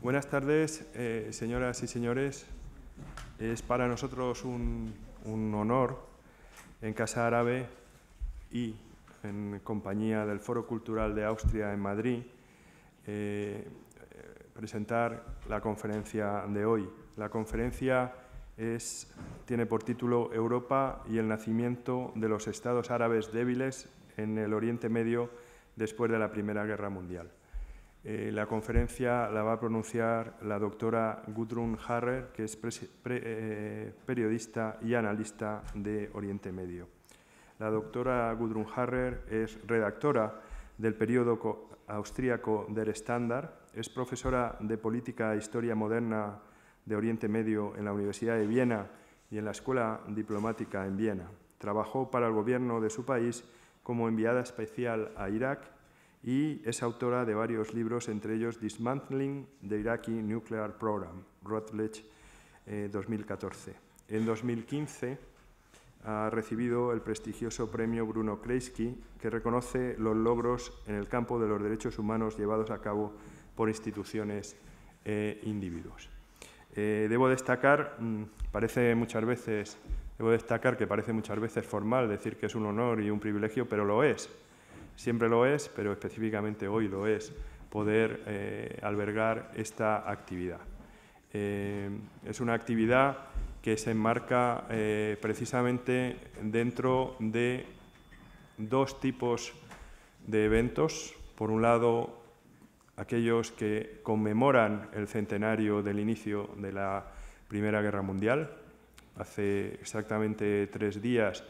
Buenas tardes, señoras y señores. Es para nosotros un honor en Casa Árabe y en compañía del Foro Cultural de Austria en Madrid presentar la conferencia de hoy. La conferencia tiene por título Europa y el nacimiento de los estados árabes débiles en el Oriente Medio después de la Primera Guerra Mundial. La conferencia la va a pronunciar la doctora Gudrun Harrer, que es periodista y analista de Oriente Medio. La doctora Gudrun Harrer es redactora del periódico austríaco Der Standard, es profesora de Política e Historia Moderna de Oriente Medio en la Universidad de Viena y en la Escuela Diplomática en Viena. Trabajó para el gobierno de su país como enviada especial a Irak y es autora de varios libros, entre ellos Dismantling the Iraqi Nuclear Program, Routledge 2014. En 2015 ha recibido el prestigioso premio Bruno Kreisky, que reconoce los logros en el campo de los derechos humanos llevados a cabo por instituciones e individuos. Debo destacar que parece muchas veces formal decir que es un honor y un privilegio, pero lo es. Siempre lo es, pero específicamente hoy lo es, poder albergar esta actividad. Es una actividad que se enmarca precisamente dentro de dos tipos de eventos. Por un lado, aquellos que conmemoran el centenario del inicio de la Primera Guerra Mundial. Hace exactamente 3 días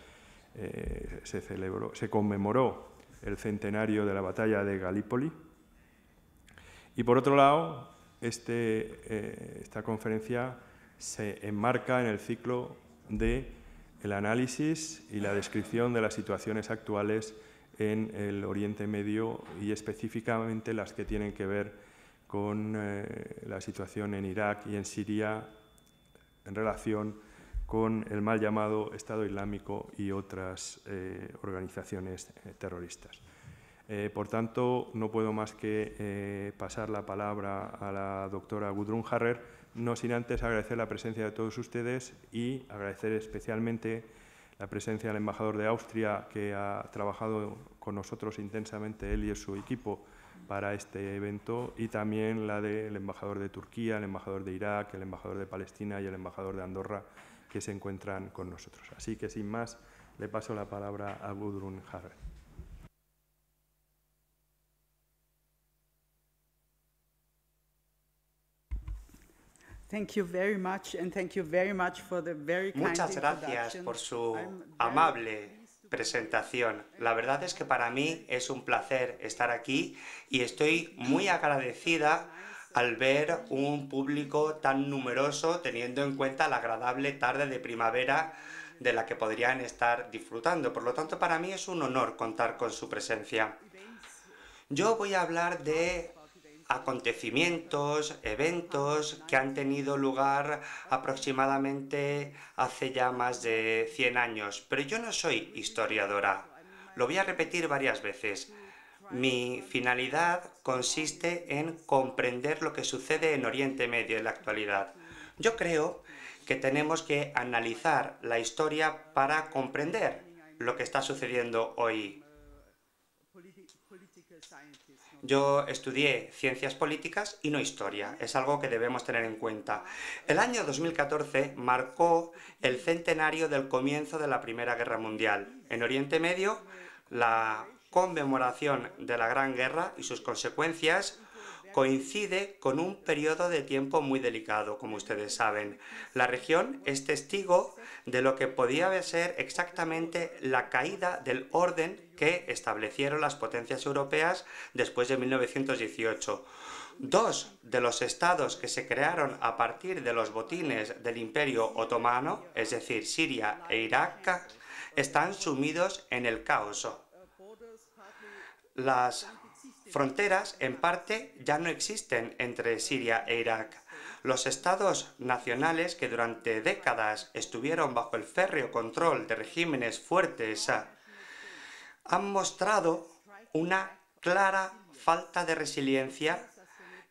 se conmemoró el centenario de la batalla de Galípoli. Y por otro lado, esta conferencia se enmarca en el ciclo del análisis y la descripción de las situaciones actuales en el Oriente Medio y específicamente las que tienen que ver con la situación en Irak y en Siria en relación con el mal llamado Estado Islámico y otras organizaciones terroristas. Por tanto, no puedo más que pasar la palabra a la doctora Gudrun Harrer, no sin antes agradecer la presencia de todos ustedes y agradecer especialmente la presencia del embajador de Austria, que ha trabajado con nosotros intensamente, él y su equipo, para este evento, y también la del embajador de Turquía, el embajador de Irak, el embajador de Palestina y el embajador de Andorra, que se encuentran con nosotros. Así que, sin más, le paso la palabra a Gudrun Harrer. Muchas gracias por su amable presentación. La verdad es que para mí es un placer estar aquí y estoy muy agradecida al ver un público tan numeroso, teniendo en cuenta la agradable tarde de primavera de la que podrían estar disfrutando. Por lo tanto, para mí es un honor contar con su presencia. Yo voy a hablar de acontecimientos, eventos que han tenido lugar aproximadamente hace ya más de 100 años, pero yo no soy historiadora. Lo voy a repetir varias veces. Mi finalidad consiste en comprender lo que sucede en Oriente Medio en la actualidad. Yo creo que tenemos que analizar la historia para comprender lo que está sucediendo hoy. Yo estudié ciencias políticas y no historia, es algo que debemos tener en cuenta. El año 2014 marcó el centenario del comienzo de la Primera Guerra Mundial. En Oriente Medio, la conmemoración de la Gran Guerra y sus consecuencias coincide con un periodo de tiempo muy delicado, como ustedes saben. La región es testigo de lo que podía ser exactamente la caída del orden que establecieron las potencias europeas después de 1918. 2 de los estados que se crearon a partir de los botines del Imperio Otomano, es decir, Siria e Irak, están sumidos en el caos. Las fronteras, en parte, ya no existen entre Siria e Irak. Los estados nacionales, que durante décadas estuvieron bajo el férreo control de regímenes fuertes, han mostrado una clara falta de resiliencia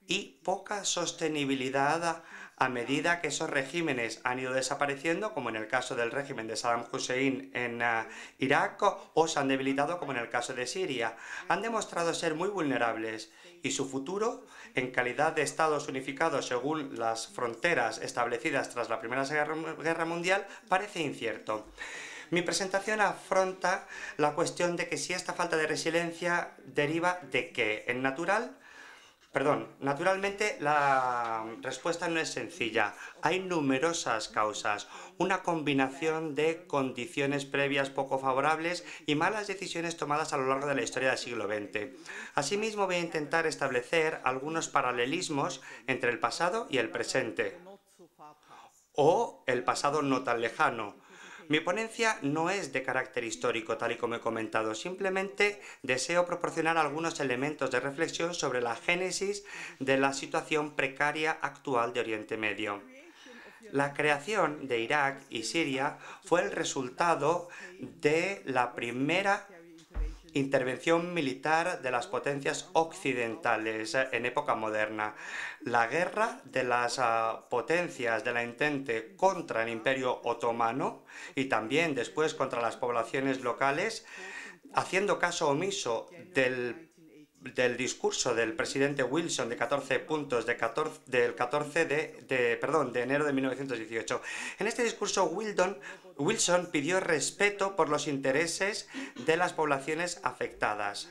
y poca sostenibilidad a medida que esos regímenes han ido desapareciendo, como en el caso del régimen de Saddam Hussein en Irak, o se han debilitado, como en el caso de Siria. Han demostrado ser muy vulnerables y su futuro, en calidad de estados unificados según las fronteras establecidas tras la Primera Guerra Mundial, parece incierto. Mi presentación afronta la cuestión de que si esta falta de resiliencia deriva de qué. Naturalmente la respuesta no es sencilla. Hay numerosas causas, una combinación de condiciones previas poco favorables y malas decisiones tomadas a lo largo de la historia del siglo XX. Asimismo, voy a intentar establecer algunos paralelismos entre el pasado y el presente, o el pasado no tan lejano. Mi ponencia no es de carácter histórico, tal y como he comentado, simplemente deseo proporcionar algunos elementos de reflexión sobre la génesis de la situación precaria actual de Oriente Medio. La creación de Irak y Siria fue el resultado de la primera intervención militar de las potencias occidentales en época moderna. La guerra de las potencias de la Entente contra el Imperio Otomano y también después contra las poblaciones locales, haciendo caso omiso del discurso del presidente Wilson de 14 puntos de enero de 1918. En este discurso Wilson pidió respeto por los intereses de las poblaciones afectadas.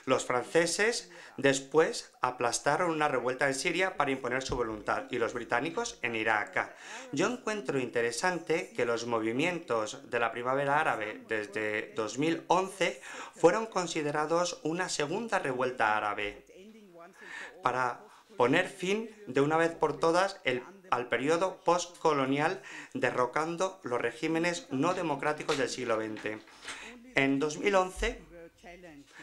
Los franceses después aplastaron una revuelta en Siria para imponer su voluntad y los británicos en Irak. Yo encuentro interesante que los movimientos de la primavera árabe desde 2011 fueron considerados una segunda revuelta árabe para poner fin de una vez por todas al periodo postcolonial, derrocando los regímenes no democráticos del siglo XX. En 2011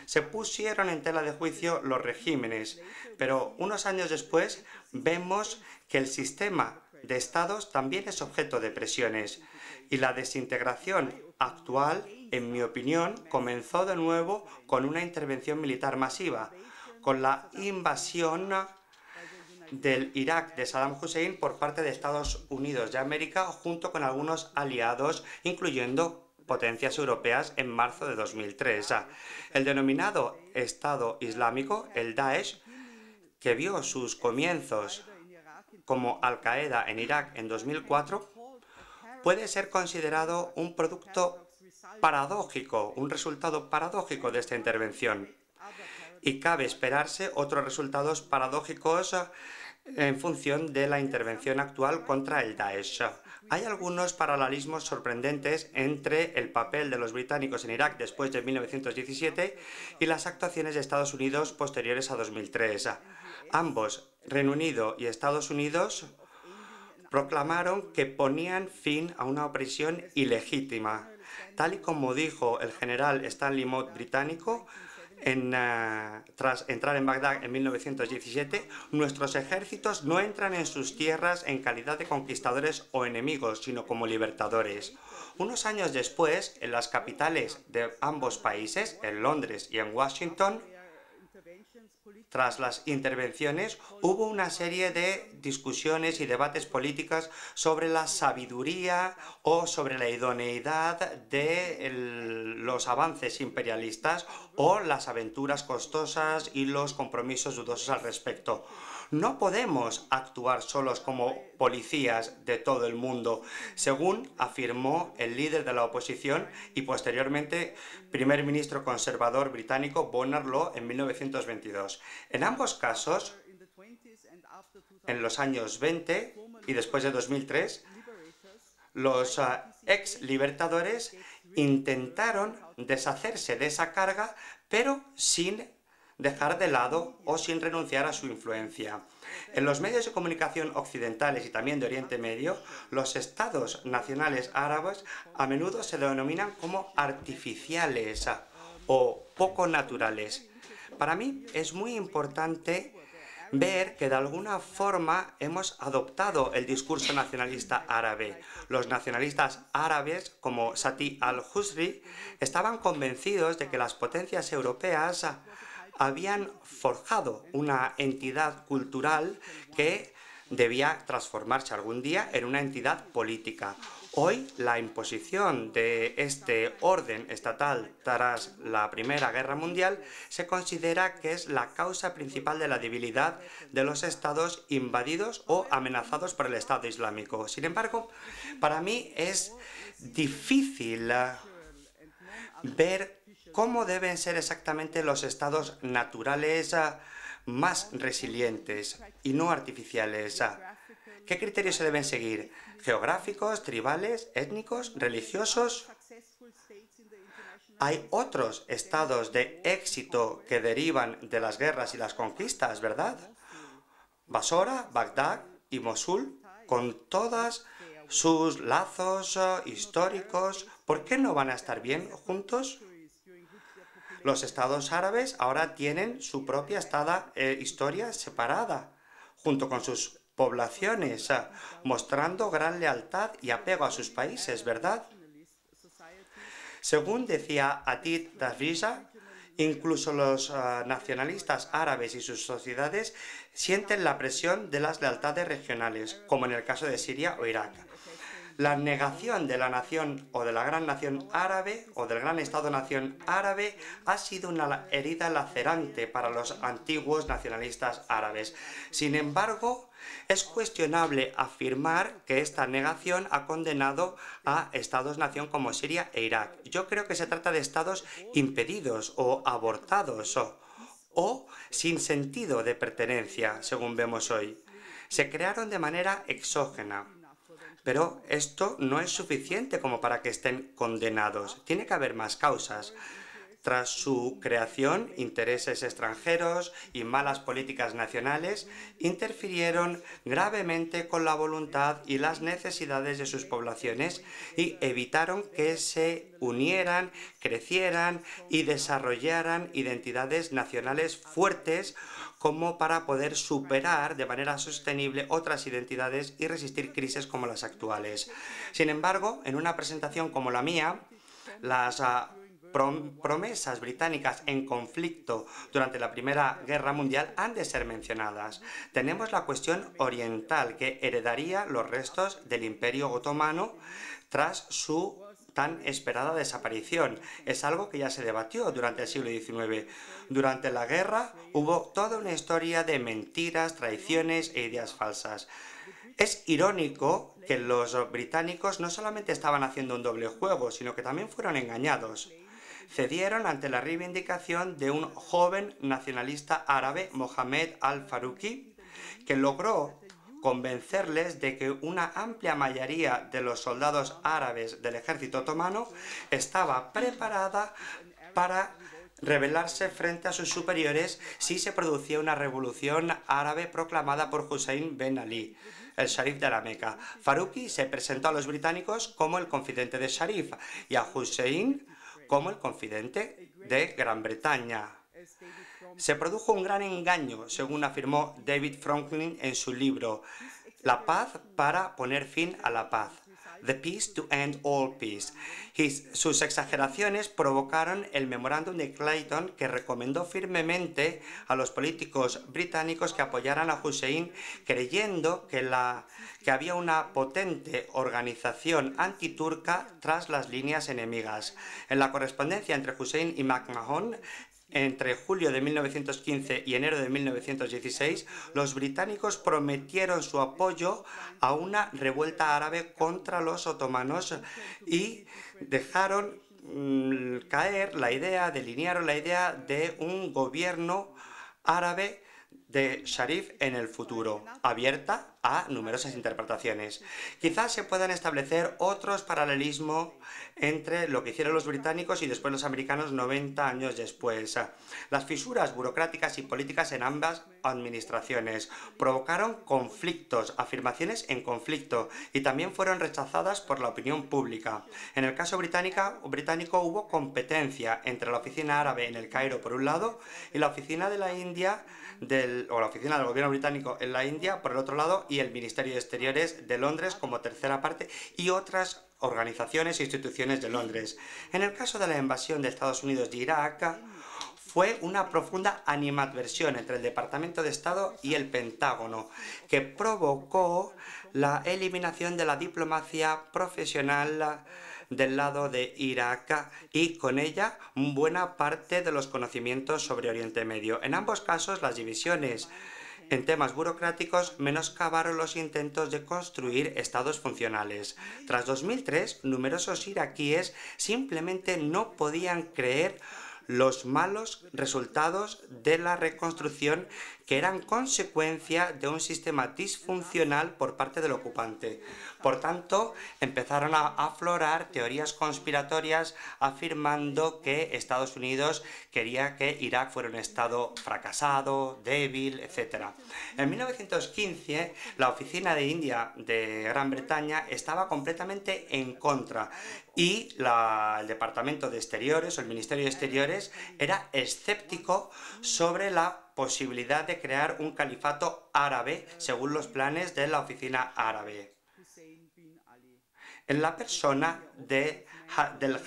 se pusieron en tela de juicio los regímenes, pero unos años después vemos que el sistema de estados también es objeto de presiones y la desintegración actual, en mi opinión, comenzó de nuevo con una intervención militar masiva, con la invasión del Irak de Saddam Hussein por parte de Estados Unidos de América junto con algunos aliados, incluyendo potencias europeas en marzo de 2003. El denominado Estado Islámico, el Daesh, que vio sus comienzos como Al-Qaeda en Irak en 2004, puede ser considerado un producto paradójico, un resultado paradójico de esta intervención. Y cabe esperarse otros resultados paradójicos en función de la intervención actual contra el Daesh. Hay algunos paralelismos sorprendentes entre el papel de los británicos en Irak después de 1917 y las actuaciones de Estados Unidos posteriores a 2003. Ambos, Reino Unido y Estados Unidos, proclamaron que ponían fin a una opresión ilegítima. Tal y como dijo el general Stanley Mott británico, tras entrar en Bagdad en 1917, nuestros ejércitos no entran en sus tierras en calidad de conquistadores o enemigos, sino como libertadores. Unos años después, en las capitales de ambos países, en Londres y en Washington, tras las intervenciones, hubo una serie de discusiones y debates políticos sobre la sabiduría o sobre la idoneidad de los avances imperialistas o las aventuras costosas y los compromisos dudosos al respecto. No podemos actuar solos como policías de todo el mundo, según afirmó el líder de la oposición y posteriormente primer ministro conservador británico Bernard Law en 1922. En ambos casos, en los años 20 y después de 2003, los ex libertadores intentaron deshacerse de esa carga, pero sin dejar de lado o sin renunciar a su influencia. En los medios de comunicación occidentales y también de Oriente Medio, los estados nacionales árabes a menudo se denominan como artificiales o poco naturales. Para mí es muy importante ver que de alguna forma hemos adoptado el discurso nacionalista árabe. Los nacionalistas árabes, como Sati al-Husri, estaban convencidos de que las potencias europeas habían forjado una entidad cultural que debía transformarse algún día en una entidad política. Hoy, la imposición de este orden estatal tras la Primera Guerra Mundial se considera que es la causa principal de la debilidad de los estados invadidos o amenazados por el Estado Islámico. Sin embargo, para mí es difícil ver cómo deben ser exactamente los estados naturales más resilientes y no artificiales. ¿Qué criterios se deben seguir? ¿Geográficos, tribales, étnicos, religiosos? Hay otros estados de éxito que derivan de las guerras y las conquistas, ¿verdad? Basora, Bagdad y Mosul, con todos sus lazos históricos, ¿por qué no van a estar bien juntos? Los estados árabes ahora tienen su propia historia separada, junto con sus poblaciones, mostrando gran lealtad y apego a sus países, ¿verdad? Según decía Atit Davriza, incluso los nacionalistas árabes y sus sociedades sienten la presión de las lealtades regionales, como en el caso de Siria o Irak. La negación de la nación o de la gran nación árabe o del gran Estado-nación árabe ha sido una herida lacerante para los antiguos nacionalistas árabes. Sin embargo, es cuestionable afirmar que esta negación ha condenado a Estados-nación como Siria e Irak. Yo creo que se trata de estados impedidos o abortados o sin sentido de pertenencia, según vemos hoy. Se crearon de manera exógena. Pero esto no es suficiente como para que estén condenados. Tiene que haber más causas. Tras su creación, intereses extranjeros y malas políticas nacionales interfirieron gravemente con la voluntad y las necesidades de sus poblaciones y evitaron que se unieran, crecieran y desarrollaran identidades nacionales fuertes como para poder superar de manera sostenible otras identidades y resistir crisis como las actuales. Sin embargo, en una presentación como la mía, las promesas británicas en conflicto durante la Primera Guerra Mundial han de ser mencionadas. Tenemos la cuestión oriental, que heredaría los restos del Imperio Otomano tras su tan esperada desaparición. Es algo que ya se debatió durante el siglo XIX. Durante la guerra hubo toda una historia de mentiras, traiciones e ideas falsas. Es irónico que los británicos no solamente estaban haciendo un doble juego, sino que también fueron engañados. Cedieron ante la reivindicación de un joven nacionalista árabe, Mohammed al-Faruqi, que logró convencerles de que una amplia mayoría de los soldados árabes del ejército otomano estaba preparada para rebelarse frente a sus superiores si se producía una revolución árabe proclamada por Hussein Ben Ali, el Sharif de la Meca. Faruqi se presentó a los británicos como el confidente de Sharif y a Hussein como el confidente de Gran Bretaña. Se produjo un gran engaño, según afirmó David Franklin en su libro La paz para poner fin a la paz. The Peace to End All Peace. Sus exageraciones provocaron el memorándum de Clayton, que recomendó firmemente a los políticos británicos que apoyaran a Hussein, creyendo que había una potente organización antiturca tras las líneas enemigas. En la correspondencia entre Hussein y McMahon, entre julio de 1915 y enero de 1916, los británicos prometieron su apoyo a una revuelta árabe contra los otomanos y dejaron caer la idea, delinearon la idea de un gobierno árabe de Sharif en el futuro, abierta a numerosas interpretaciones. Quizás se puedan establecer otros paralelismos entre lo que hicieron los británicos y después los americanos 90 años después. Las fisuras burocráticas y políticas en ambas administraciones provocaron conflictos, afirmaciones en conflicto, y también fueron rechazadas por la opinión pública. En el caso británico hubo competencia entre la oficina árabe en el Cairo por un lado y la oficina de la India la oficina del gobierno británico en la India por el otro lado, y el Ministerio de Exteriores de Londres como tercera parte, y otras organizaciones e instituciones de Londres. En el caso de la invasión de Estados Unidos de Irak, fue una profunda animadversión entre el Departamento de Estado y el Pentágono, que provocó la eliminación de la diplomacia profesional del lado de Irak y con ella buena parte de los conocimientos sobre Oriente Medio. En ambos casos, las divisiones en temas burocráticos menoscabaron los intentos de construir estados funcionales. Tras 2003, numerosos iraquíes simplemente no podían creer los malos resultados de la reconstrucción que eran consecuencia de un sistema disfuncional por parte del ocupante. Por tanto, empezaron a aflorar teorías conspiratorias afirmando que Estados Unidos quería que Irak fuera un estado fracasado, débil, etc. En 1915, la Oficina de India de Gran Bretaña estaba completamente en contra y el Departamento de Exteriores o el Ministerio de Exteriores era escéptico sobre la posibilidad de crear un califato árabe según los planes de la Oficina Árabe, en la persona del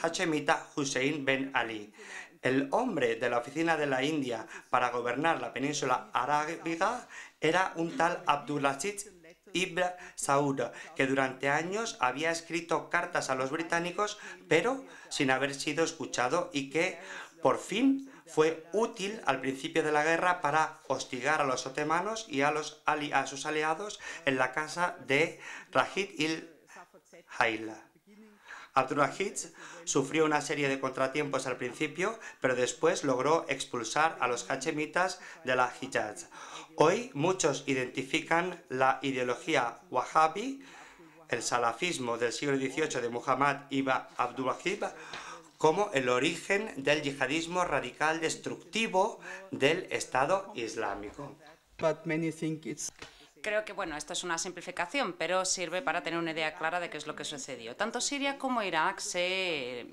hachemita Hussein Ben Ali. El hombre de la Oficina de la India para gobernar la península arábiga era un tal Abdulaziz Ibn Saud, que durante años había escrito cartas a los británicos, pero sin haber sido escuchado, y que por fin fue útil al principio de la guerra para hostigar a los otomanos y a sus aliados en la casa de Rashid il-Hayl. Abdulaziz sufrió una serie de contratiempos al principio, pero después logró expulsar a los hachemitas de la Hijaz. Hoy muchos identifican la ideología wahhabi, el salafismo del siglo XVIII de Muhammad ibn Abdul Wahhab, como el origen del yihadismo radical destructivo del Estado Islámico. Creo que, bueno, esto es una simplificación, pero sirve para tener una idea clara de qué es lo que sucedió. Tanto Siria como Irak se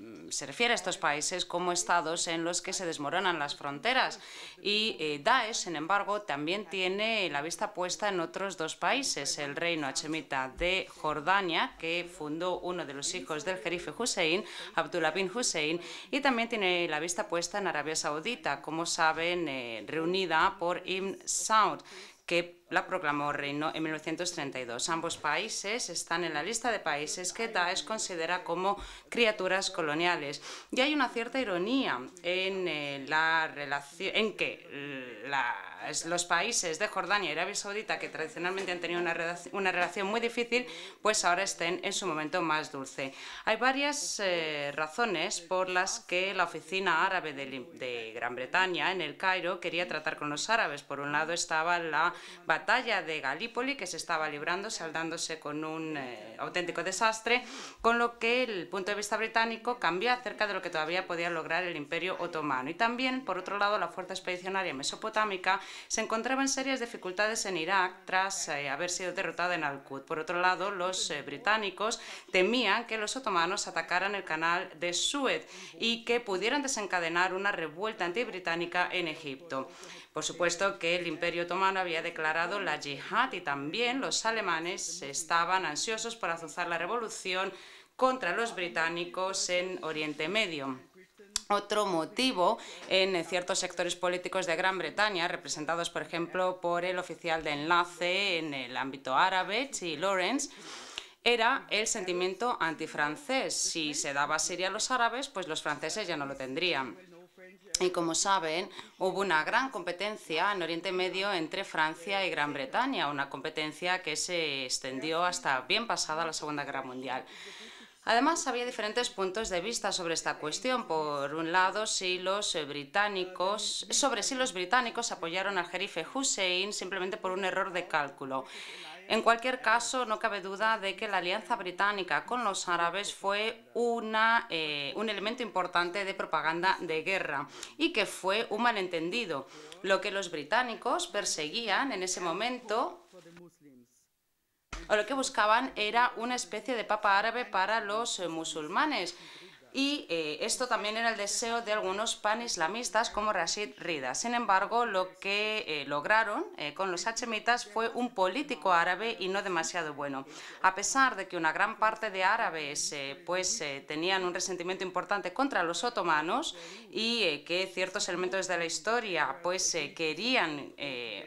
refiere a estos países como estados en los que se desmoronan las fronteras. Y Daesh, sin embargo, también tiene la vista puesta en otros dos países, el reino hachemita de Jordania, que fundó uno de los hijos del jerife Hussein, Abdullah bin Hussein, y también tiene la vista puesta en Arabia Saudita, como saben, reunida por Ibn Saud, que la proclamó reino en 1932. Ambos países están en la lista de países que Daesh considera como criaturas coloniales. Y hay una cierta ironía en la relación, en que los países de Jordania y Arabia Saudita, que tradicionalmente han tenido una relación muy difícil, pues ahora estén en su momento más dulce. Hay varias razones por las que la oficina árabe de Gran Bretaña en el Cairo quería tratar con los árabes. Por un lado estaba la batalla de Galípoli, que se estaba librando, saldándose con un auténtico desastre, con lo que el punto de vista británico cambió acerca de lo que todavía podía lograr el Imperio Otomano. Y también, por otro lado, la fuerza expedicionaria mesopotámica se encontraba en serias dificultades en Irak tras haber sido derrotada en Al-Qud. Por otro lado, los británicos temían que los otomanos atacaran el canal de Suez y que pudieran desencadenar una revuelta antibritánica en Egipto. Por supuesto que el Imperio Otomano había declarado la yihad y también los alemanes estaban ansiosos por azuzar la revolución contra los británicos en Oriente Medio. Otro motivo en ciertos sectores políticos de Gran Bretaña, representados por ejemplo por el oficial de enlace en el ámbito árabe, T. Lawrence, era el sentimiento antifrancés. Si se daba Siria a los árabes, pues los franceses ya no lo tendrían. Y como saben, hubo una gran competencia en Oriente Medio entre Francia y Gran Bretaña, una competencia que se extendió hasta bien pasada la Segunda Guerra Mundial. Además, había diferentes puntos de vista sobre esta cuestión. Por un lado, si los británicos apoyaron al jerife Hussein simplemente por un error de cálculo. En cualquier caso, no cabe duda de que la alianza británica con los árabes fue un elemento importante de propaganda de guerra y que fue un malentendido. Lo que los británicos perseguían en ese momento, o lo que buscaban, era una especie de papa árabe para los musulmanes. Y esto también era el deseo de algunos panislamistas como Rashid Rida. Sin embargo, lo que lograron con los hachemitas fue un político árabe y no demasiado bueno. A pesar de que una gran parte de árabes tenían un resentimiento importante contra los otomanos y que ciertos elementos de la historia querían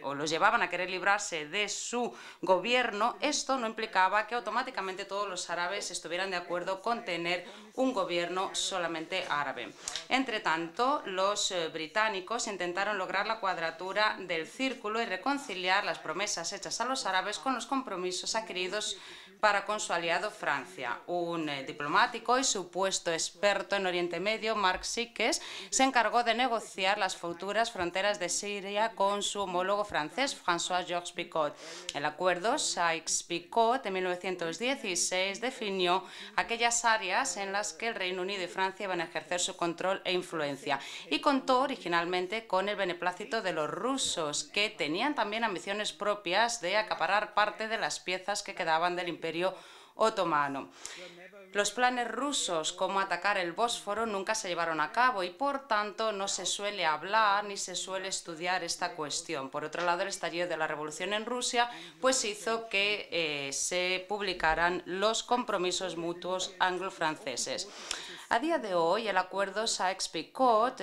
o los llevaban a querer librarse de su gobierno, esto no implicaba que automáticamente todos los árabes estuvieran de acuerdo con tener un gobierno solamente árabe. Entre tanto, los británicos intentaron lograr la cuadratura del círculo y reconciliar las promesas hechas a los árabes con los compromisos adquiridos para con su aliado Francia. Un diplomático y supuesto experto en Oriente Medio, Marc Sykes, se encargó de negociar las futuras fronteras de Siria con su homólogo francés, François-Georges Picot. El acuerdo Sykes-Picot de 1916 definió aquellas áreas en las que el Reino Unido y Francia iban a ejercer su control e influencia, y contó originalmente con el beneplácito de los rusos, que tenían también ambiciones propias de acaparar parte de las piezas que quedaban del Imperio otomano. Los planes rusos como atacar el Bósforo nunca se llevaron a cabo y por tanto no se suele hablar ni se suele estudiar esta cuestión. Por otro lado, el estallido de la revolución en Rusia hizo que se publicaran los compromisos mutuos anglo-franceses. A día de hoy, el acuerdo Sykes-Picot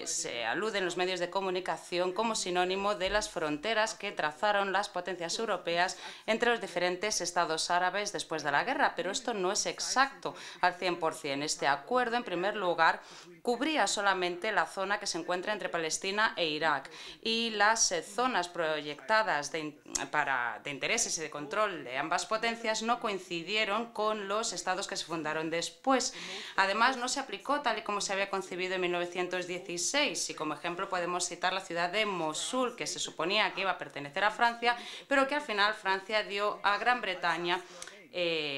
se alude en los medios de comunicación como sinónimo de las fronteras que trazaron las potencias europeas entre los diferentes estados árabes después de la guerra, pero esto no es exacto al 100%. Este acuerdo, en primer lugar, cubría solamente la zona que se encuentra entre Palestina e Irak, y las zonas proyectadas de intereses y de control de ambas potencias no coincidieron con los estados que se fundaron después. Además, no se aplicó tal y como se había concebido en 1916, y como ejemplo podemos citar la ciudad de Mosul, que se suponía que iba a pertenecer a Francia, pero que al final Francia dio a Gran Bretaña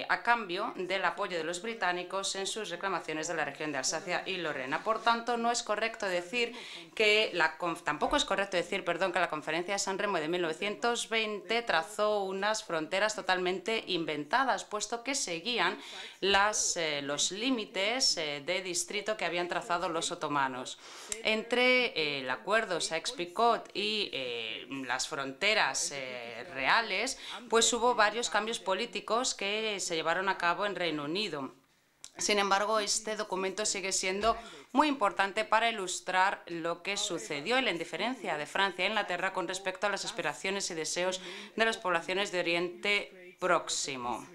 a cambio del apoyo de los británicos en sus reclamaciones de la región de Alsacia y Lorena. Por tanto, no es correcto decir que tampoco es correcto decir, que la Conferencia de San Remo de 1920 trazó unas fronteras totalmente inventadas, puesto que seguían los límites de distrito que habían trazado los otomanos. Entre el acuerdo Sykes-Picot y las fronteras reales, hubo varios cambios políticos que se llevaron a cabo en Reino Unido. Sin embargo, este documento sigue siendo muy importante para ilustrar lo que sucedió en la indiferencia de Francia e Inglaterra con respecto a las aspiraciones y deseos de las poblaciones de Oriente Próximo.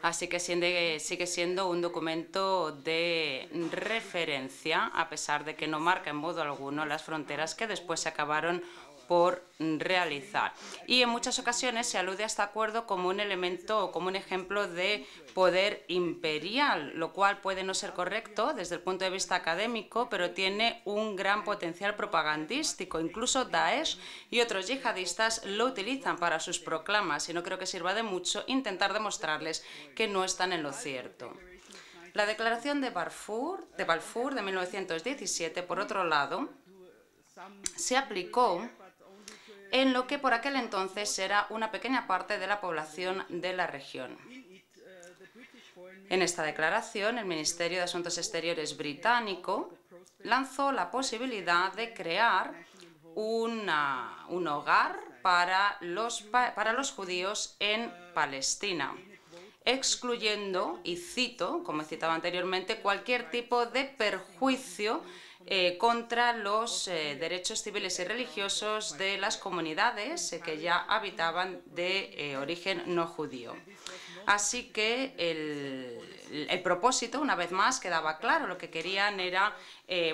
Así que sigue siendo un documento de referencia, a pesar de que no marca en modo alguno las fronteras que después se acabaron por realizar. Y en muchas ocasiones se alude a este acuerdo como un elemento o como un ejemplo de poder imperial, lo cual puede no ser correcto desde el punto de vista académico, pero tiene un gran potencial propagandístico. Incluso Daesh y otros yihadistas lo utilizan para sus proclamas, y no creo que sirva de mucho intentar demostrarles que no están en lo cierto. La Declaración de Balfour de 1917, por otro lado, se aplicó en lo que por aquel entonces era una pequeña parte de la población de la región. En esta declaración, el Ministerio de Asuntos Exteriores británico lanzó la posibilidad de crear un hogar para los judíos en Palestina, excluyendo, y cito, como he citado anteriormente, cualquier tipo de perjuicio contra los derechos civiles y religiosos de las comunidades que ya habitaban de origen no judío. Así que el propósito, una vez más, quedaba claro. Lo que querían era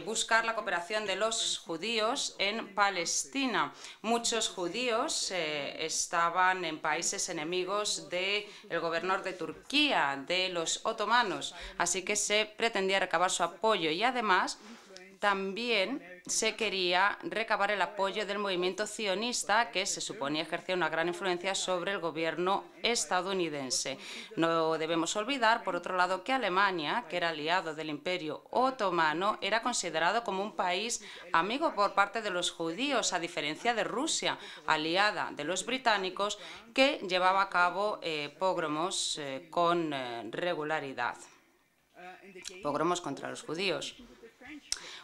buscar la cooperación de los judíos en Palestina. Muchos judíos estaban en países enemigos del gobernador de Turquía, de los otomanos, así que se pretendía recabar su apoyo, y además también se quería recabar el apoyo del movimiento sionista, que se suponía ejercía una gran influencia sobre el gobierno estadounidense. No debemos olvidar, por otro lado, que Alemania, que era aliado del Imperio Otomano, era considerado como un país amigo por parte de los judíos, a diferencia de Rusia, aliada de los británicos, que llevaba a cabo pogromos con regularidad. pogromos contra los judíos.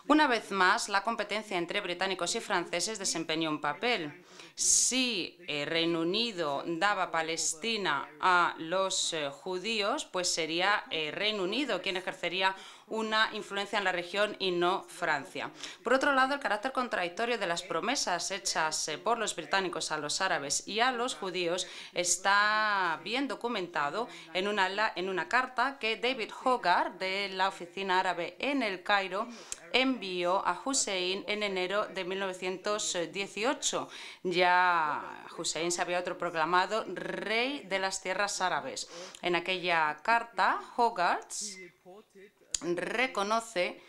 Una vez más, la competencia entre británicos y franceses desempeñó un papel. Si Reino Unido daba Palestina a los judíos, pues sería Reino Unido quien ejercería una influencia en la región y no Francia. Por otro lado, el carácter contradictorio de las promesas hechas por los británicos a los árabes y a los judíos está bien documentado en una carta que David Hogarth, de la Oficina Árabe en el Cairo, envió a Hussein en enero de 1918. Ya Hussein se había autoproclamado rey de las tierras árabes. En aquella carta, Hogarth reconoce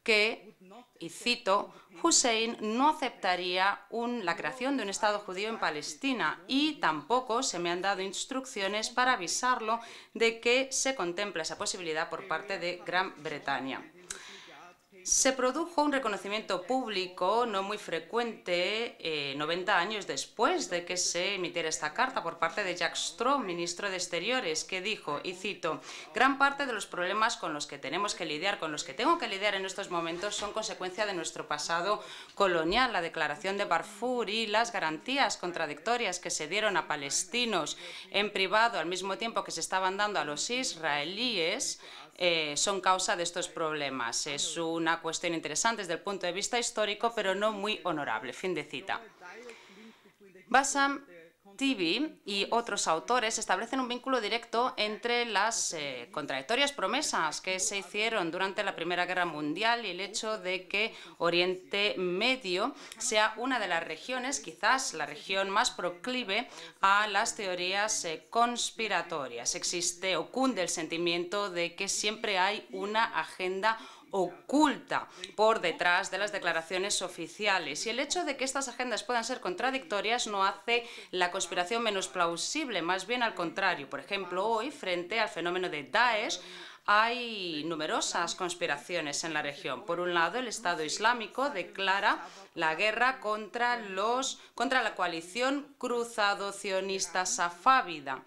que, y cito, Hussein no aceptaría la creación de un Estado judío en Palestina y tampoco se me han dado instrucciones para avisarlo de que se contempla esa posibilidad por parte de Gran Bretaña. Se produjo un reconocimiento público no muy frecuente 90 años después de que se emitiera esta carta por parte de Jack Straw, ministro de Exteriores, que dijo, y cito, gran parte de los problemas con los que tenemos que lidiar, con los que tengo que lidiar en estos momentos, son consecuencia de nuestro pasado colonial. La declaración de Balfour y las garantías contradictorias que se dieron a palestinos en privado al mismo tiempo que se estaban dando a los israelíes son causa de estos problemas. Es una cuestión interesante desde el punto de vista histórico, pero no muy honorable. Fin de cita. Bassam Tibi y otros autores establecen un vínculo directo entre las contradictorias promesas que se hicieron durante la Primera Guerra Mundial y el hecho de que Oriente Medio sea una de las regiones, quizás la región más proclive a las teorías conspiratorias. Existe o cunde el sentimiento de que siempre hay una agenda oculta por detrás de las declaraciones oficiales. Y el hecho de que estas agendas puedan ser contradictorias no hace la conspiración menos plausible, más bien al contrario. Por ejemplo, hoy, frente al fenómeno de Daesh, hay numerosas conspiraciones en la región. Por un lado, el Estado Islámico declara la guerra contra la coalición cruzado-cionista safávida,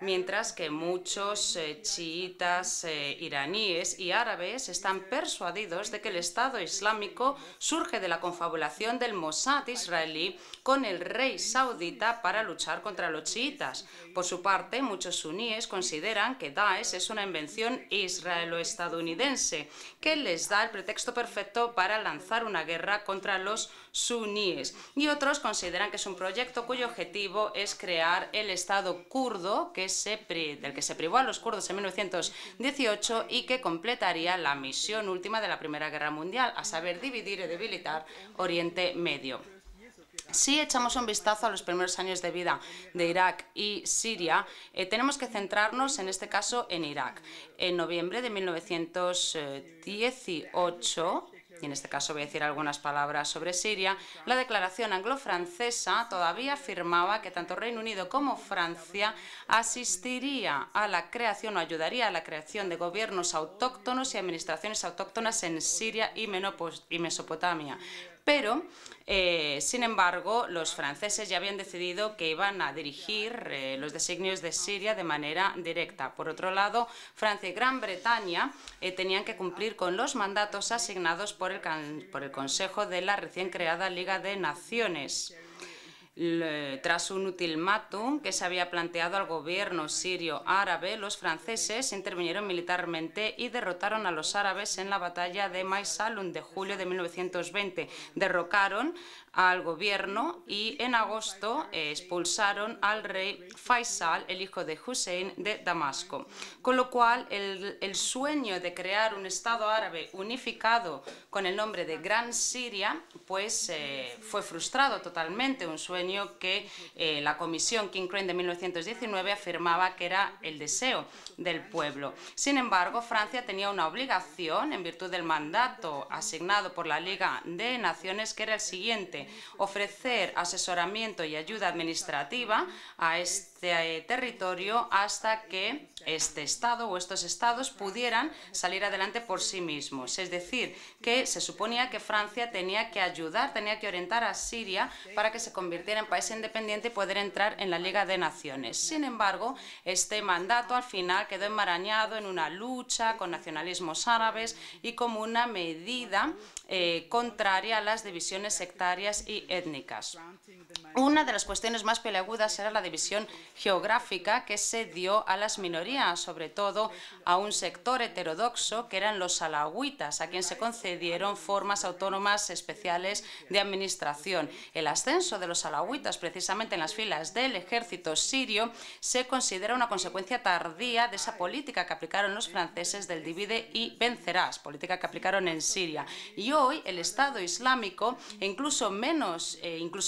mientras que muchos chiitas iraníes y árabes están persuadidos de que el Estado Islámico surge de la confabulación del Mossad israelí con el rey saudita para luchar contra los chiitas. Por su parte, muchos suníes consideran que Daesh es una invención israelo-estadounidense que les da el pretexto perfecto para lanzar una guerra contra los suníes. Y otros consideran que es un proyecto cuyo objetivo es crear el Estado kurdo del que se privó a los kurdos en 1918 y que completaría la misión última de la Primera Guerra Mundial, a saber, dividir y debilitar Oriente Medio. Si echamos un vistazo a los primeros años de vida de Irak y Siria, tenemos que centrarnos en este caso en Irak. En noviembre de 1918, y en este caso voy a decir algunas palabras sobre Siria, la declaración anglo-francesa todavía afirmaba que tanto Reino Unido como Francia asistiría a la creación o ayudaría a la creación de gobiernos autóctonos y administraciones autóctonas en Siria y Mesopotamia. Pero, sin embargo, los franceses ya habían decidido que iban a dirigir los designios de Siria de manera directa. Por otro lado, Francia y Gran Bretaña tenían que cumplir con los mandatos asignados por el Consejo de la recién creada Liga de Naciones. Tras un ultimátum que se había planteado al gobierno sirio árabe, los franceses intervinieron militarmente y derrotaron a los árabes en la batalla de Maysalun de julio de 1920. Derrocaron al gobierno y en agosto expulsaron al rey Faisal, el hijo de Hussein, de Damasco. Con lo cual, el sueño de crear un Estado árabe unificado con el nombre de Gran Siria, pues fue frustrado totalmente, un sueño que la Comisión King-Crane de 1919 afirmaba que era el deseo del pueblo. Sin embargo, Francia tenía una obligación en virtud del mandato asignado por la Liga de Naciones, que era el siguiente: ofrecer asesoramiento y ayuda administrativa a este territorio hasta que este Estado o estos Estados pudieran salir adelante por sí mismos. Es decir, que se suponía que Francia tenía que ayudar, tenía que orientar a Siria para que se convirtiera convirtiera en país independiente y poder entrar en la Liga de Naciones. Sin embargo, este mandato al final quedó enmarañado en una lucha con nacionalismos árabes y como una medida contraria a las divisiones sectarias y étnicas. Una de las cuestiones más peliagudas era la división geográfica que se dio a las minorías, sobre todo a un sector heterodoxo que eran los alawitas, a quien se concedieron formas autónomas especiales de administración. El ascenso de los alawitas, precisamente en las filas del ejército sirio, se considera una consecuencia tardía de esa política que aplicaron los franceses del divide y vencerás, política que aplicaron en Siria. Y hoy el Estado Islámico, e incluso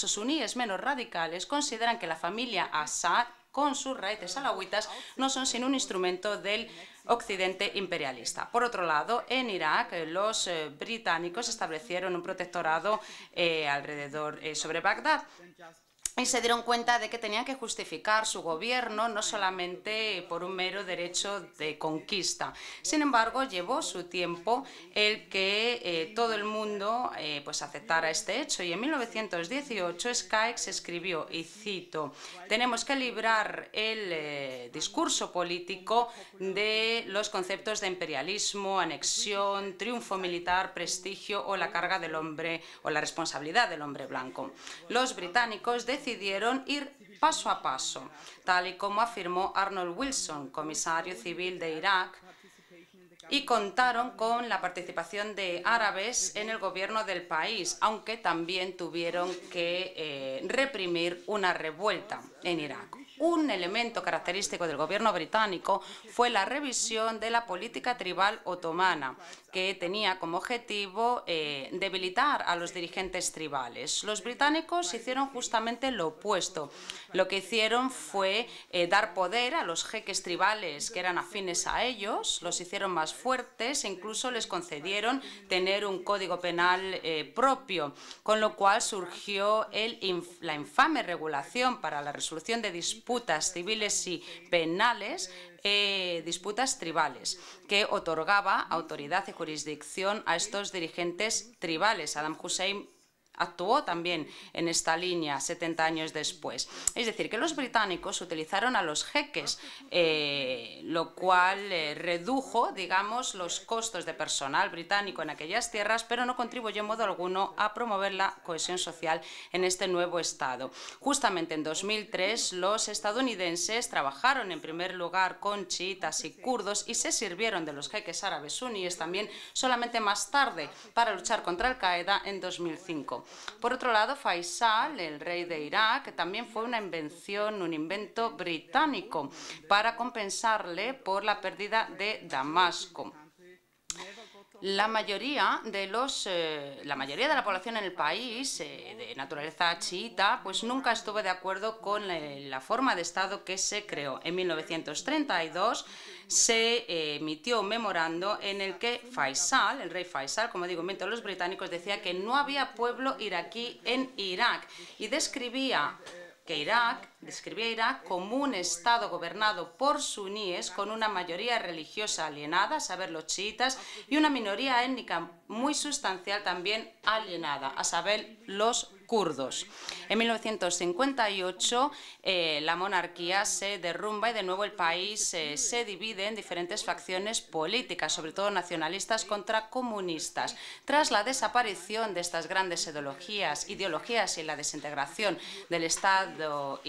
suníes menos radicales, consideran que la familia Assad, con sus raíces alawitas, no son sino un instrumento del Occidente imperialista. Por otro lado, en Irak, los británicos establecieron un protectorado sobre Bagdad. Y se dieron cuenta de que tenían que justificar su gobierno no solamente por un mero derecho de conquista. Sin embargo, llevó su tiempo el que todo el mundo pues aceptara este hecho. Y en 1918 Sykes escribió, y cito, «Tenemos que librar el discurso político de los conceptos de imperialismo, anexión, triunfo militar, prestigio o la carga del hombre o la responsabilidad del hombre blanco». Los británicos decidieron ir paso a paso, tal y como afirmó Arnold Wilson, comisario civil de Irak, y contaron con la participación de árabes en el gobierno del país, aunque también tuvieron que reprimir una revuelta en Irak. Un elemento característico del gobierno británico fue la revisión de la política tribal otomana, que tenía como objetivo debilitar a los dirigentes tribales. Los británicos hicieron justamente lo opuesto. Lo que hicieron fue dar poder a los jeques tribales que eran afines a ellos, los hicieron más fuertes e incluso les concedieron tener un código penal propio, con lo cual surgió la infame regulación para la resolución de disputas civiles y penales, disputas tribales, que otorgaba autoridad y jurisdicción a estos dirigentes tribales. Saddam Hussein actuó también en esta línea 70 años después. Es decir, que los británicos utilizaron a los jeques, lo cual redujo, digamos, los costos de personal británico en aquellas tierras, pero no contribuyó en modo alguno a promover la cohesión social en este nuevo Estado. Justamente en 2003, los estadounidenses trabajaron en primer lugar con chiitas y kurdos y se sirvieron de los jeques árabes suníes también solamente más tarde para luchar contra Al-Qaeda en 2005. Por otro lado, Faisal, el rey de Irak, también fue un invento británico para compensarle por la pérdida de Damasco. La mayoría de la población en el país, de naturaleza chiita, pues nunca estuvo de acuerdo con la forma de Estado que se creó. En 1932 se emitió un memorando en el que Faisal, el rey Faisal, como digo, invento de los británicos, decía que no había pueblo iraquí en Irak y describía Irak como un Estado gobernado por suníes con una mayoría religiosa alienada, a saber, los chiitas, y una minoría étnica muy sustancial también alienada, a saber, los kurdos. En 1958 la monarquía se derrumba y de nuevo el país se divide en diferentes facciones políticas, sobre todo nacionalistas contra comunistas. Tras la desaparición de estas grandes ideologías y la desintegración del Estado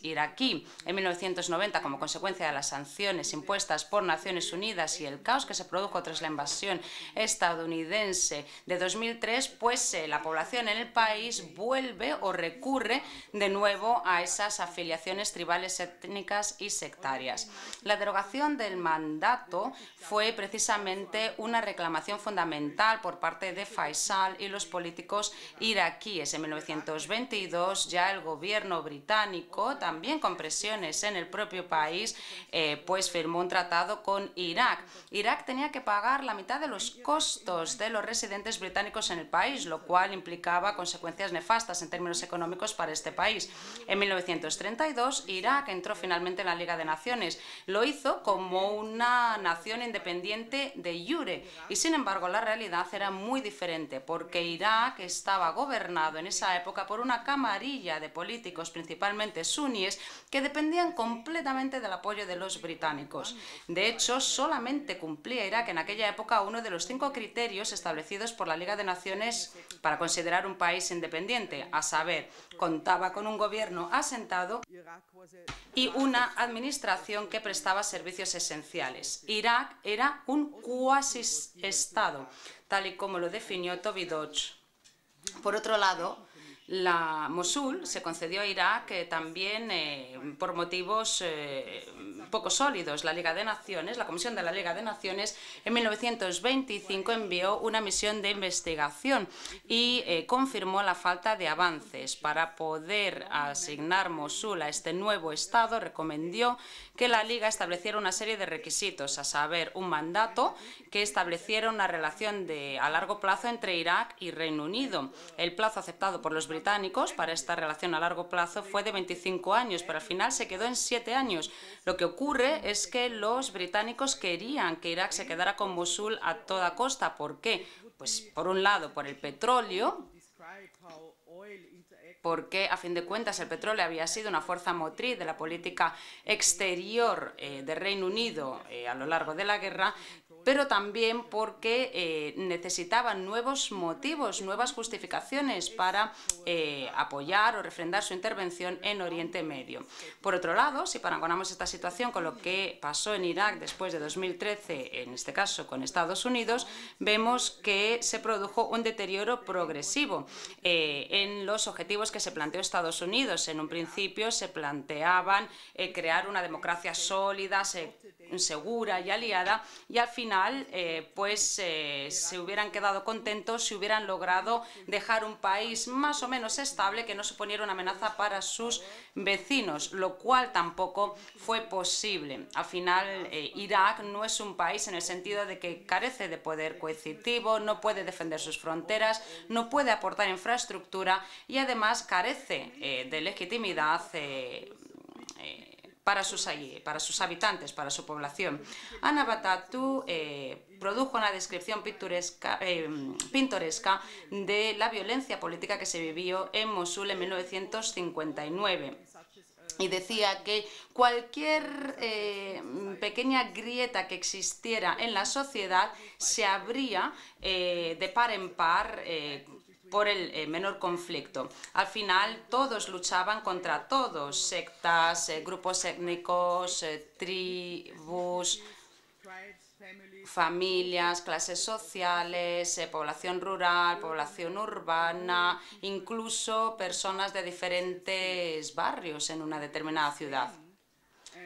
iraquí en 1990 como consecuencia de las sanciones impuestas por Naciones Unidas y el caos que se produjo tras la invasión estadounidense de 2003, pues la población en el país vuelve o recurre de nuevo a esas afiliaciones tribales, étnicas y sectarias. La derogación del mandato fue precisamente una reclamación fundamental por parte de Faisal y los políticos iraquíes. En 1922 ya el gobierno británico, también con presiones en el propio país, pues firmó un tratado con Irak. Irak tenía que pagar la mitad de los costos de los residentes británicos en el país, lo cual implicaba consecuencias nefastas en términos económicos para este país. En 1932, Irak entró finalmente en la Liga de Naciones. Lo hizo como una nación independiente de jure y, sin embargo, la realidad era muy diferente porque Irak estaba gobernado en esa época por una camarilla de políticos, principalmente suníes, que dependían completamente del apoyo de los británicos. De hecho, solamente cumplía Irak en aquella época uno de los 5 criterios establecidos por la Liga de Naciones para considerar un país independiente, a saber, contaba con un gobierno asentado y una administración que prestaba servicios esenciales. Irak era un cuasi-estado, tal y como lo definió Toby Dodge. Por otro lado, la Mosul se concedió a Irak también por motivos poco sólidos. La Liga de Naciones, la Comisión de la Liga de Naciones, en 1925 envió una misión de investigación y confirmó la falta de avances. Para poder asignar Mosul a este nuevo Estado, recomendó que la Liga estableciera una serie de requisitos, a saber, un mandato que estableciera una relación a largo plazo entre Irak y Reino Unido. El plazo aceptado por los británicos para esta relación a largo plazo fue de 25 años, pero al final se quedó en 7 años. Lo que ocurre es que los británicos querían que Irak se quedara con Mosul a toda costa. ¿Por qué? Pues por un lado por el petróleo, porque a fin de cuentas el petróleo había sido una fuerza motriz de la política exterior de Reino Unido a lo largo de la guerra, pero también porque necesitaban nuevos motivos, nuevas justificaciones para apoyar o refrendar su intervención en Oriente Medio. Por otro lado, si paragonamos esta situación con lo que pasó en Irak después de 2013, en este caso con Estados Unidos, vemos que se produjo un deterioro progresivo en los objetivos que se planteó Estados Unidos. En un principio se planteaban crear una democracia sólida, segura y aliada, y al final se hubieran quedado contentos si hubieran logrado dejar un país más o menos estable que no suponiera una amenaza para sus vecinos, lo cual tampoco fue posible. Al final, Irak no es un país en el sentido de que carece de poder coercitivo, no puede defender sus fronteras, no puede aportar infraestructura y además carece de legitimidad para sus habitantes, para su población. Ana Batatu produjo una descripción pintoresca de la violencia política que se vivió en Mosul en 1959. Y decía que cualquier pequeña grieta que existiera en la sociedad se abría de par en par por el menor conflicto. Al final, todos luchaban contra todos, sectas, grupos étnicos, tribus, familias, clases sociales, población rural, población urbana, incluso personas de diferentes barrios en una determinada ciudad.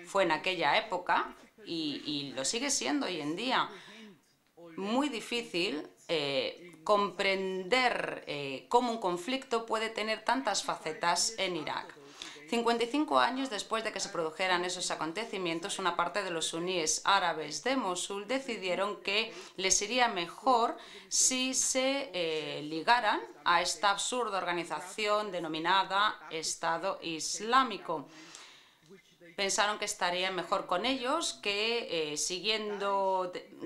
Fue en aquella época, y lo sigue siendo hoy en día, muy difícil comprender cómo un conflicto puede tener tantas facetas en Irak. 55 años después de que se produjeran esos acontecimientos, una parte de los suníes árabes de Mosul decidieron que les iría mejor si se ligaran a esta absurda organización denominada Estado Islámico. Pensaron que estaría mejor con ellos que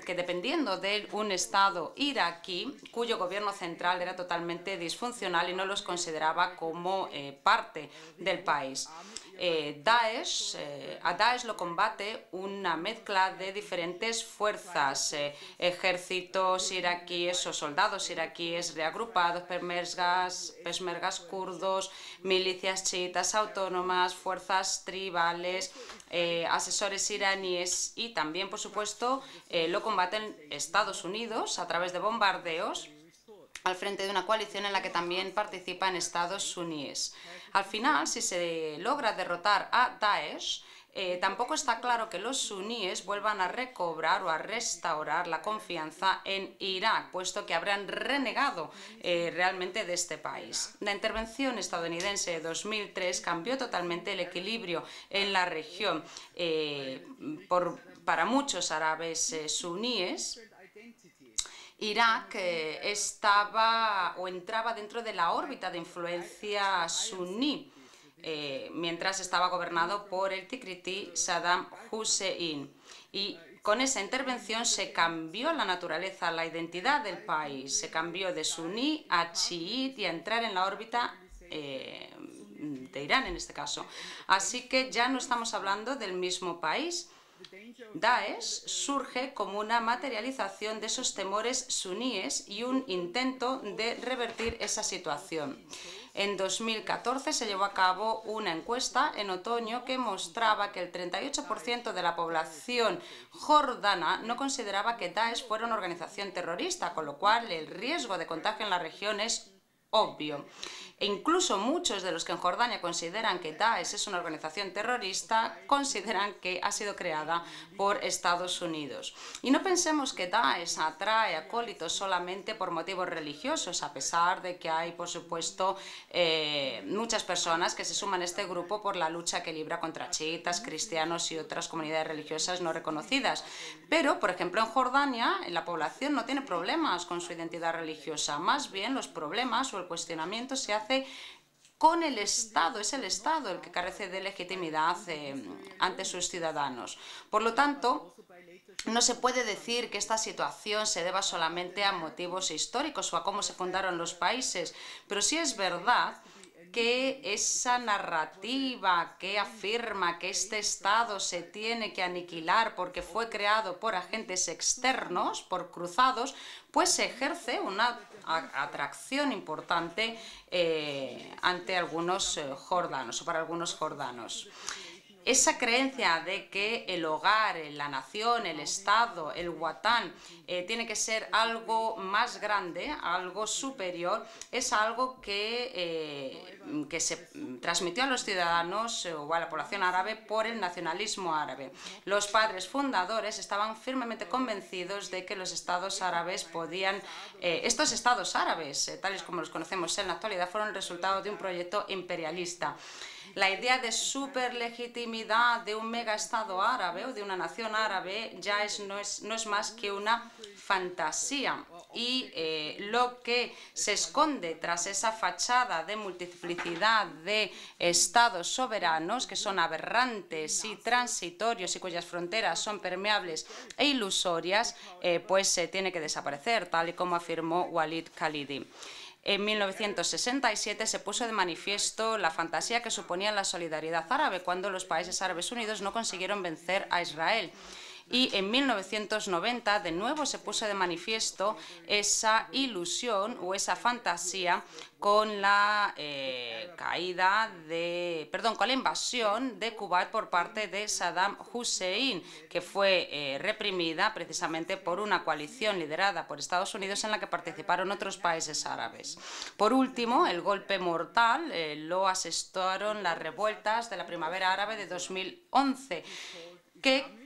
dependiendo de un Estado iraquí cuyo gobierno central era totalmente disfuncional y no los consideraba como parte del país. A Daesh lo combate una mezcla de diferentes fuerzas, ejércitos iraquíes o soldados iraquíes reagrupados, peshmergas kurdos, milicias chiitas autónomas, fuerzas tribales, asesores iraníes y también, por supuesto, lo combaten Estados Unidos a través de bombardeos al frente de una coalición en la que también participan Estados suníes. Al final, si se logra derrotar a Daesh, tampoco está claro que los suníes vuelvan a recobrar o a restaurar la confianza en Irak, puesto que habrán renegado realmente de este país. La intervención estadounidense de 2003 cambió totalmente el equilibrio en la región. Para muchos árabes suníes, Irak estaba o entraba dentro de la órbita de influencia suní, mientras estaba gobernado por el tikriti Saddam Hussein. Y con esa intervención se cambió la naturaleza, la identidad del país, se cambió de suní a chií y a entrar en la órbita de Irán en este caso. Así que ya no estamos hablando del mismo país. Daesh surge como una materialización de esos temores suníes y un intento de revertir esa situación. En 2014 se llevó a cabo una encuesta en otoño que mostraba que el 38% de la población jordana no consideraba que Daesh fuera una organización terrorista, con lo cual el riesgo de contagio en la región es obvio. E incluso muchos de los que en Jordania consideran que Daesh es una organización terrorista consideran que ha sido creada por Estados Unidos. Y no pensemos que Daesh atrae acólitos solamente por motivos religiosos, a pesar de que hay, por supuesto, muchas personas que se suman a este grupo por la lucha que libra contra chiitas, cristianos y otras comunidades religiosas no reconocidas. Pero, por ejemplo, en Jordania la población no tiene problemas con su identidad religiosa. Más bien, los problemas o el cuestionamiento se hace con el Estado. Es el Estado el que carece de legitimidad ante sus ciudadanos. Por lo tanto, no se puede decir que esta situación se deba solamente a motivos históricos o a cómo se fundaron los países, pero sí es verdad que esa narrativa que afirma que este Estado se tiene que aniquilar porque fue creado por agentes externos, por cruzados, pues se ejerce una atracción importante ante algunos jordanos o para algunos jordanos. Esa creencia de que el hogar, la nación, el Estado, el Watán, tiene que ser algo más grande, algo superior, es algo que se transmitió a los ciudadanos o a la población árabe por el nacionalismo árabe. Los padres fundadores estaban firmemente convencidos de que los estados árabes podían... estos estados árabes, tales como los conocemos en la actualidad, fueron el resultado de un proyecto imperialista. La idea de superlegitimidad de un megaestado árabe o de una nación árabe ya no es más que una fantasía. Y lo que se esconde tras esa fachada de multiplicidad de estados soberanos, que son aberrantes y transitorios y cuyas fronteras son permeables e ilusorias, pues tiene que desaparecer, tal y como afirmó Walid Khalidi. En 1967 se puso de manifiesto la fantasía que suponía la solidaridad árabe cuando los países árabes unidos no consiguieron vencer a Israel. Y en 1990 de nuevo se puso de manifiesto esa ilusión o esa fantasía con la con la invasión de Kuwait por parte de Saddam Hussein, que fue reprimida precisamente por una coalición liderada por Estados Unidos en la que participaron otros países árabes. Por último, el golpe mortal lo asestaron las revueltas de la primavera árabe de 2011, que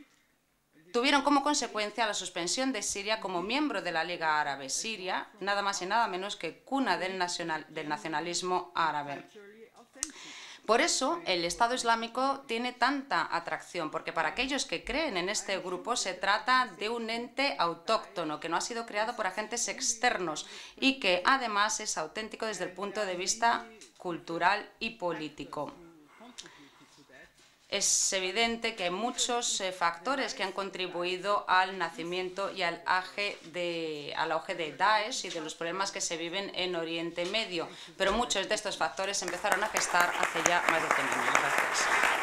tuvieron como consecuencia la suspensión de Siria como miembro de la Liga Árabe. Siria, nada más y nada menos que cuna del nacionalismo árabe. Por eso el Estado Islámico tiene tanta atracción, porque para aquellos que creen en este grupo se trata de un ente autóctono que no ha sido creado por agentes externos y que además es auténtico desde el punto de vista cultural y político. Es evidente que hay muchos factores que han contribuido al nacimiento y al auge de Daesh y de los problemas que se viven en Oriente Medio, pero muchos de estos factores empezaron a gestar hace ya más de 100 años. Gracias.